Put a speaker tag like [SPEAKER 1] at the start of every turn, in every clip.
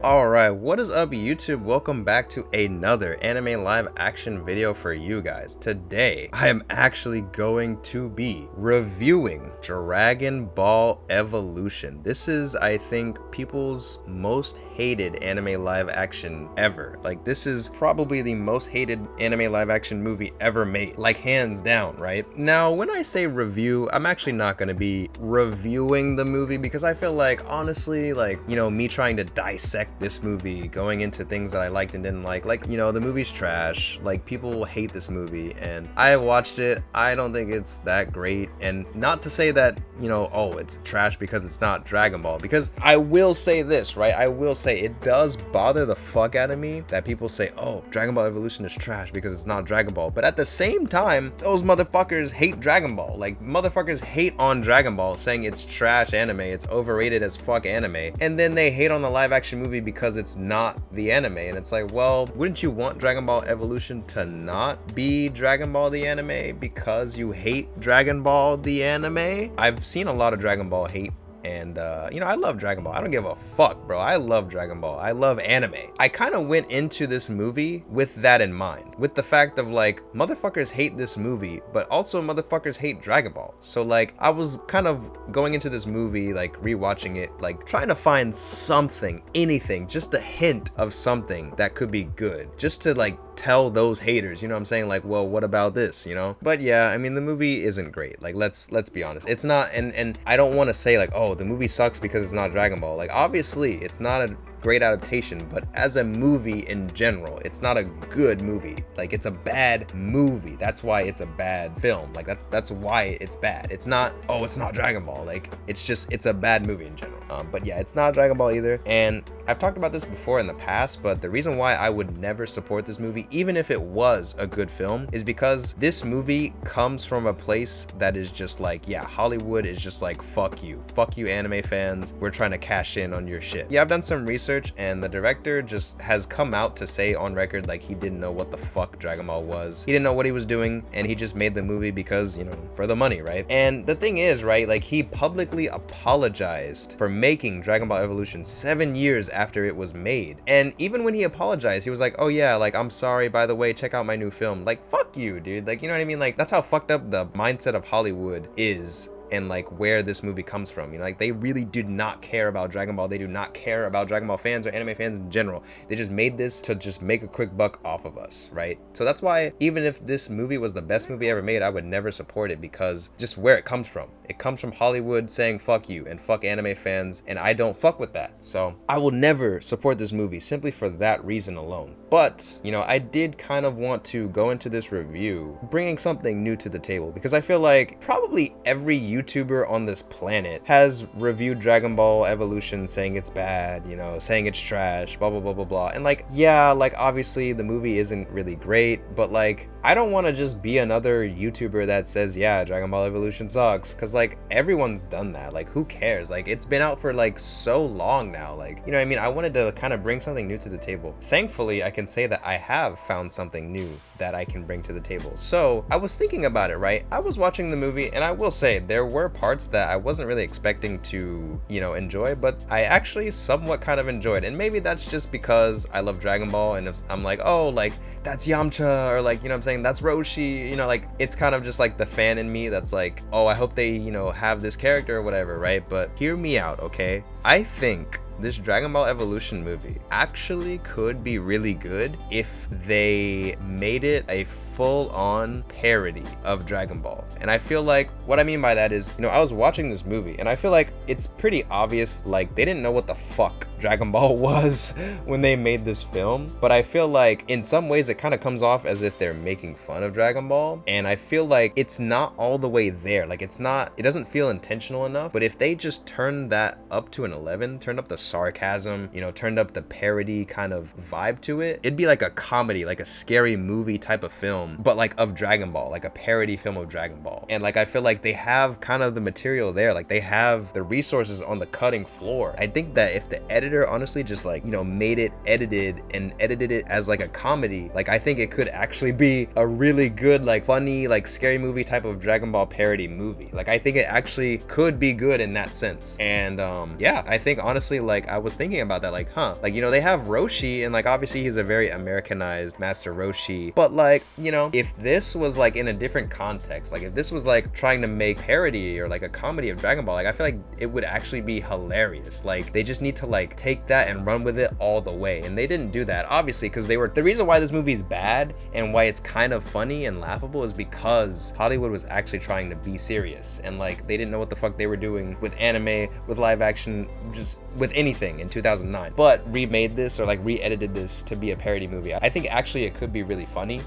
[SPEAKER 1] Alright, what is up YouTube? Welcome back to another anime live action video for you guys. Today, I am actually going to be reviewing Dragon Ball Evolution. This is, I think, people's most hated anime live action ever. Like, this is probably the most hated anime live action movie ever made. Like, hands down, right? Now, when I say review, I'm actually not going to be reviewing the movie because I feel like, honestly, like, me trying to dissect this movie, going into things that I liked and didn't like, the movie's trash, like, people hate this movie, and I watched it. I don't think it's that great, and not to say that, oh, it's trash because it's not Dragon Ball, because I will say this, right? I will say it does bother the fuck out of me that people say, oh, Dragon Ball Evolution is trash because it's not Dragon Ball, but at the same time, those motherfuckers hate Dragon Ball. Like, motherfuckers hate on Dragon Ball, saying it's trash anime, it's overrated as fuck anime, and then they hate on the live action movie because it's not the anime. And it's like, well, wouldn't you want Dragon Ball Evolution to not be Dragon Ball the anime because you hate Dragon Ball the anime? I've seen a lot of Dragon Ball hate, and I love Dragon Ball. I don't give a fuck, bro. I love Dragon Ball. I love anime. I kind of went into this movie with that in mind, with the fact of, like, motherfuckers hate this movie, but also motherfuckers hate Dragon Ball. So, like, I was kind of going into this movie, like, rewatching it, like, trying to find something, anything, just a hint of something that could be good, just to, like, tell those haters, you know what I'm saying? Like, well, what about this, But yeah, I mean, the movie isn't great. Like, let's be honest. It's not, and I don't want to say, like, oh, the movie sucks because it's not Dragon Ball. Like, obviously, it's not a great adaptation, but as a movie in general, it's not a good movie. Like, it's a bad movie. That's why it's a bad film. Like, that's why it's bad. It's not, oh, it's not Dragon Ball. Like, it's a bad movie in general. But yeah, it's not Dragon Ball either. And I've talked about this before in the past, but the reason why I would never support this movie, even if it was a good film, is because this movie comes from a place that is just like, yeah, Hollywood is just like, fuck you anime fans, we're trying to cash in on your shit. Yeah, I've done some research, and the director just has come out to say on record, like, he didn't know what the fuck Dragon Ball was. He didn't know what he was doing, and he just made the movie because, for the money, right? And the thing is, right, like, he publicly apologized for making Dragon Ball Evolution 7 years after it was made. And even when he apologized, he was like, oh yeah, like, I'm sorry, by the way, check out my new film. Like, fuck you, dude. Like, you know what I mean? Like, that's how fucked up the mindset of Hollywood is, and like where this movie comes from. Like, they really do not care about Dragon Ball. They do not care about Dragon Ball fans or anime fans in general. They just made this to just make a quick buck off of us, right? So that's why, even if this movie was the best movie ever made, I would never support it, because just where it comes from. It comes from Hollywood saying fuck you and fuck anime fans, and I don't fuck with that. So I will never support this movie simply for that reason alone. But, I did kind of want to go into this review bringing something new to the table, because I feel like probably every YouTuber on this planet has reviewed Dragon Ball Evolution saying it's bad, saying it's trash, blah blah blah blah blah. And like, yeah, like, obviously the movie isn't really great, but like, I don't want to just be another YouTuber that says, yeah, Dragon Ball Evolution sucks, because like, everyone's done that. Like, who cares? Like, it's been out for like so long now. Like, you know what I mean? I wanted to kind of bring something new to the table. Thankfully, I can say that I have found something new that I can bring to the table. So I was thinking about it, right? I was watching the movie, and I will say there were parts that I wasn't really expecting to, enjoy, but I actually somewhat kind of enjoyed. And maybe that's just because I love Dragon Ball, and if I'm like, oh, like, that's Yamcha, or like, what I'm saying, that's Roshi, like, it's kind of just like the fan in me that's like, oh, I hope they, have this character or whatever, right? But hear me out, okay? I think this Dragon Ball Evolution movie actually could be really good if they made it a full-on parody of Dragon Ball. And I feel like what I mean by that is, I was watching this movie, and I feel like it's pretty obvious, like, they didn't know what the fuck Dragon Ball was when they made this film. But I feel like in some ways it kind of comes off as if they're making fun of Dragon Ball, and I feel like it's not all the way there. Like, it doesn't feel intentional enough. But if they just turned that up to an 11, turned up the sarcasm, turned up the parody kind of vibe to it, it'd be like a comedy, like a scary movie type of film, but like of Dragon Ball, like a parody film of Dragon Ball. And like, I feel like they have kind of the material there. Like, they have the resources on the cutting floor. I think that if the editor honestly just like, made it edited it as like a comedy, like, I think it could actually be a really good, like, funny, like, scary movie type of Dragon Ball parody movie. Like, I think it actually could be good in that sense. And yeah, I think honestly, like, like, I was thinking about that, like, huh, like, you know, they have Roshi, and like obviously he's a very Americanized Master Roshi, but like, you know, if this was like in a different context, like if this was like trying to make parody or like a comedy of Dragon Ball, like I feel like it would actually be hilarious. Like they just need to like take that and run with it all the way, and they didn't do that, obviously, because the reason why this movie is bad and why it's kind of funny and laughable is because Hollywood was actually trying to be serious, and like they didn't know what the fuck they were doing with anime, with live action, just with anything in 2009, but remade this or like re-edited this to be a parody movie. I think actually it could be really funny.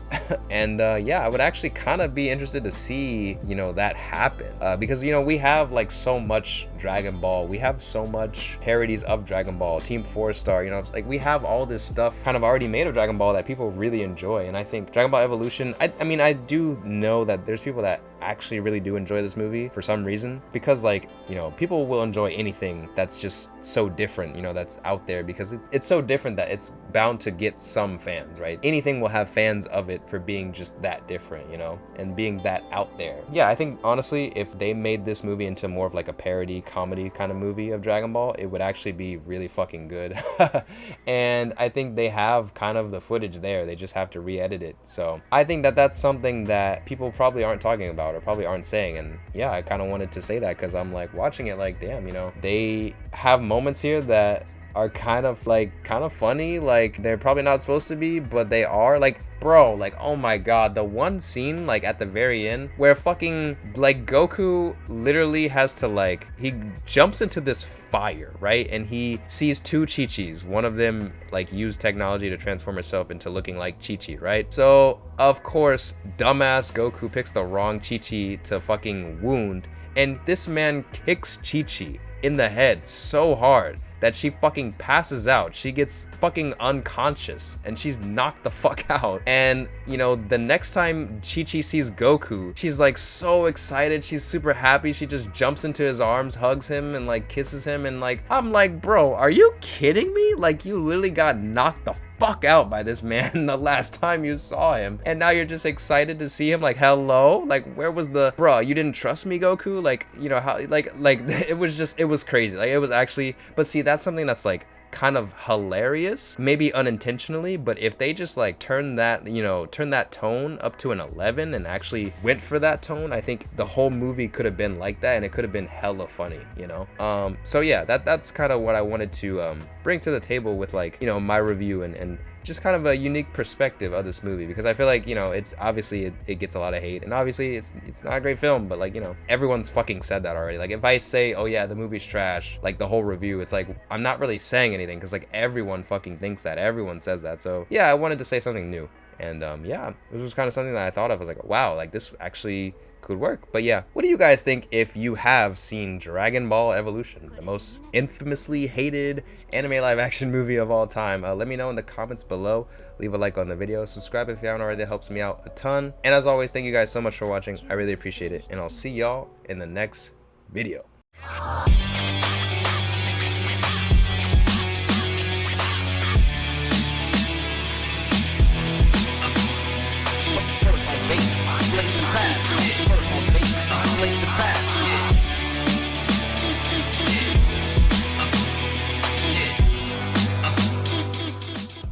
[SPEAKER 1] And yeah, I would actually kind of be interested to see, you know, that happen, because, you know, we have like so much Dragon Ball, we have so much parodies of Dragon Ball, Team 4-Star, you know, like we have all this stuff kind of already made of Dragon Ball that people really enjoy. And I think Dragon Ball Evolution, I mean, I do know that there's people that actually really do enjoy this movie for some reason, because like, you know, people will enjoy anything that's just so different, you know, that's out there, because it's so different that it's bound to get some fans, right? Anything will have fans of it for being just that different, you know, and being that out there. Yeah, I think honestly, if they made this movie into more of like a parody comedy kind of movie of Dragon Ball, it would actually be really fucking good. And I think they have kind of the footage there, they just have to re-edit it. So I think that that's something that people probably aren't talking about or probably aren't saying. And yeah, I kind of wanted to say that because I'm like watching it like, damn, you know, they have moments here that are kind of funny, like they're probably not supposed to be, but they are. Like, bro, like, oh my god, the one scene like at the very end where fucking like Goku literally has to like, he jumps into this fire, right, and he sees two Chi-Chis, one of them like used technology to transform herself into looking like Chi-Chi, right? So of course dumbass Goku picks the wrong Chi-Chi to fucking wound, and this man kicks Chi-Chi in the head so hard that she fucking passes out. She gets fucking unconscious and she's knocked the fuck out. And you know, the next time Chi-Chi sees Goku, she's like so excited, she's super happy, she just jumps into his arms, hugs him, and like kisses him. And like, I'm like, bro, are you kidding me? Like, you literally got knocked the fuck out by this man the last time you saw him, and now you're just excited to see him. Like, hello, like, where was the, bro, you didn't trust me, Goku? Like, you know how, like it was crazy. Like, it was actually, but see, that's something that's like kind of hilarious, maybe unintentionally, but if they just like turn that, you know, turn that tone up to an 11 and actually went for that tone, I think the whole movie could have been like that, and it could have been hella funny, you know. So yeah, that's kind of what I wanted to bring to the table with, like, you know, my review and just kind of a unique perspective of this movie, because I feel like, you know, it's obviously it gets a lot of hate, and obviously it's not a great film, but like, you know, everyone's fucking said that already. Like, if I say, oh yeah, the movie's trash, like the whole review, it's like I'm not really saying anything, because like everyone fucking thinks that, everyone says that. So yeah, I wanted to say something new, and yeah, this was kind of something that I thought of. I was like, wow, like this actually could work. But yeah, what do you guys think if you have seen Dragon Ball Evolution, the most infamously hated anime live action movie of all time? Let me know in the comments below. Leave a like on the video, subscribe if you haven't already, that helps me out a ton. And as always, thank you guys so much for watching, I really appreciate it, and I'll see y'all in the next video.